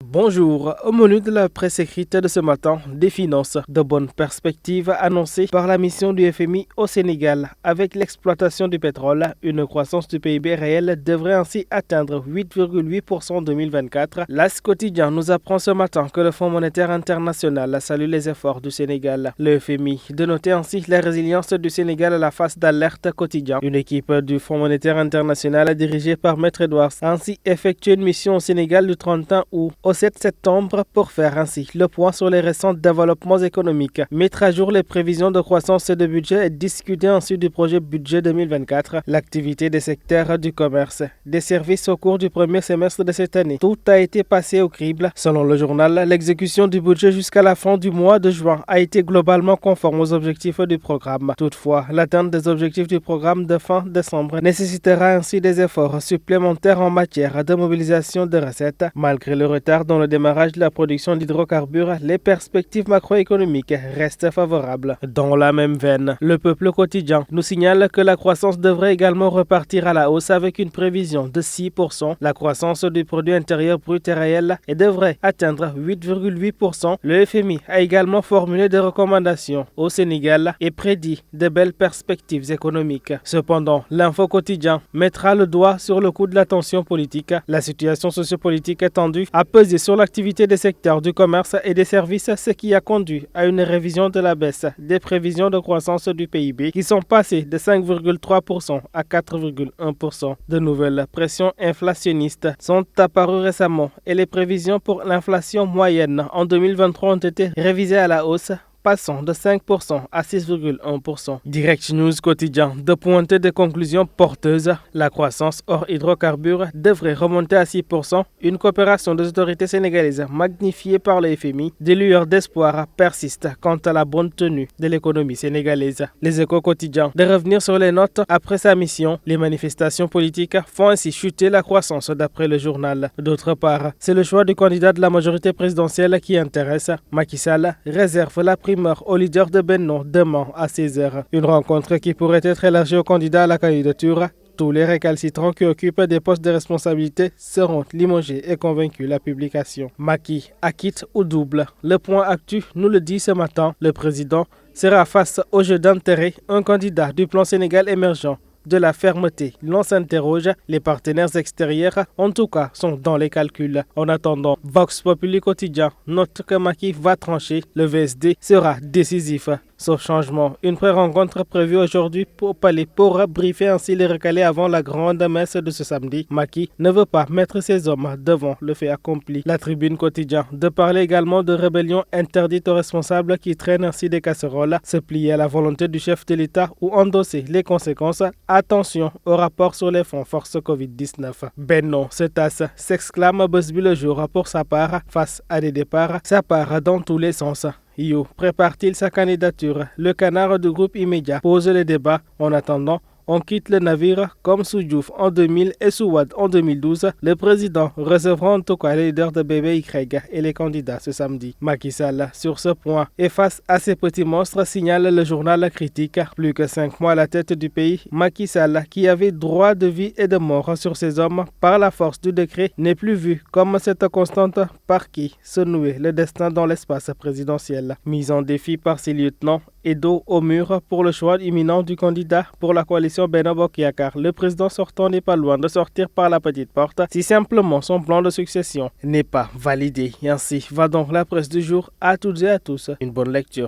Bonjour, au menu de la presse écrite de ce matin, des finances, de bonnes perspectives annoncées par la mission du FMI au Sénégal. Avec l'exploitation du pétrole, une croissance du PIB réel devrait ainsi atteindre 8,8% en 2024. L'As quotidien nous apprend ce matin que le Fonds monétaire international salue les efforts du Sénégal. Le FMI de noter ainsi la résilience du Sénégal à la face d'alerte quotidien. Une équipe du Fonds monétaire international dirigée par Maître Edouard a ainsi effectué une mission au Sénégal du 31 août au 7 septembre pour faire ainsi le point sur les récents développements économiques, mettre à jour les prévisions de croissance et de budget et discuter ensuite du projet budget 2024, l'activité des secteurs du commerce, des services au cours du premier semestre de cette année. Tout a été passé au crible. Selon le journal, l'exécution du budget jusqu'à la fin du mois de juin a été globalement conforme aux objectifs du programme. Toutefois, l'atteinte des objectifs du programme de fin décembre nécessitera ainsi des efforts supplémentaires en matière de mobilisation de recettes. Malgré le retard dans le démarrage de la production d'hydrocarbures, les perspectives macroéconomiques restent favorables. Dans la même veine, le Peuple quotidien nous signale que la croissance devrait également repartir à la hausse avec une prévision de 6%. La croissance du produit intérieur brut est réelle et devrait atteindre 8,8%. Le FMI a également formulé des recommandations au Sénégal et prédit de belles perspectives économiques. Cependant, l'info quotidien mettra le doigt sur le coup de la tension politique. La situation sociopolitique tendue a pesé sur l'activité des secteurs du commerce et des services, ce qui a conduit à une révision de la baisse des prévisions de croissance du PIB qui sont passées de 5,3% à 4,1%. De nouvelles pressions inflationnistes sont apparues récemment et les prévisions pour l'inflation moyenne en 2023 ont été révisées à la hausse, passant de 5% à 6,1%. Direct News quotidien de pointer des conclusions porteuses. La croissance hors hydrocarbures devrait remonter à 6%. Une coopération des autorités sénégalaises magnifiée par le FMI. Des lueurs d'espoir persistent quant à la bonne tenue de l'économie sénégalaise. Les Échos quotidiens de revenir sur les notes après sa mission. Les manifestations politiques font ainsi chuter la croissance d'après le journal. D'autre part, c'est le choix du candidat de la majorité présidentielle qui intéresse. Macky Sall réserve la primeur au leader de Benno demain à 16h. Une rencontre qui pourrait être élargie aux candidats à la candidature. Tous les récalcitrants qui occupent des postes de responsabilité seront limogés et convaincus. La publication. Macky, acquitte ou double. Le point actu nous le dit ce matin. Le président sera face au jeu d'intérêt. Un candidat du plan Sénégal émergent de la fermeté. L'on s'interroge, les partenaires extérieurs, en tout cas, sont dans les calculs. En attendant, Vox Populi quotidien note que Macky va trancher. Le VSD sera décisif. Sauf changement, une pré-rencontre prévue aujourd'hui au Palais pour briefer ainsi les recalés avant la grande messe de ce samedi. Macky ne veut pas mettre ses hommes devant le fait accompli. La Tribune quotidien de parler également de rébellion interdite aux responsables qui traînent ainsi des casseroles, se plier à la volonté du chef de l'État ou endosser les conséquences. Attention au rapport sur les fonds force Covid-19. Ben non, ce tasse, s'exclame Busby le jour pour sa part face à des départs. Ça part dans tous les sens. Yo prépare-t-il sa candidature? Le canard du groupe Immédiat pose le débat. En attendant, on quitte le navire comme sous Diouf en 2000 et sous Wade en 2012. Le président recevra en tout cas les leaders de BBY et les candidats ce samedi. Macky Sall, sur ce point, et face à ces petits monstres, signale le journal Critique. Plus que 5 mois à la tête du pays, Macky Sall, qui avait droit de vie et de mort sur ses hommes par la force du décret, n'est plus vu comme cette constante par qui se nouait le destin dans l'espace présidentiel. Mise en défi par ses lieutenants et dos au mur pour le choix imminent du candidat pour la coalition Benno Bokk Yakaar. Le président sortant n'est pas loin de sortir par la petite porte si simplement son plan de succession n'est pas validé. Et ainsi va donc la presse du jour. À toutes et à tous, une bonne lecture.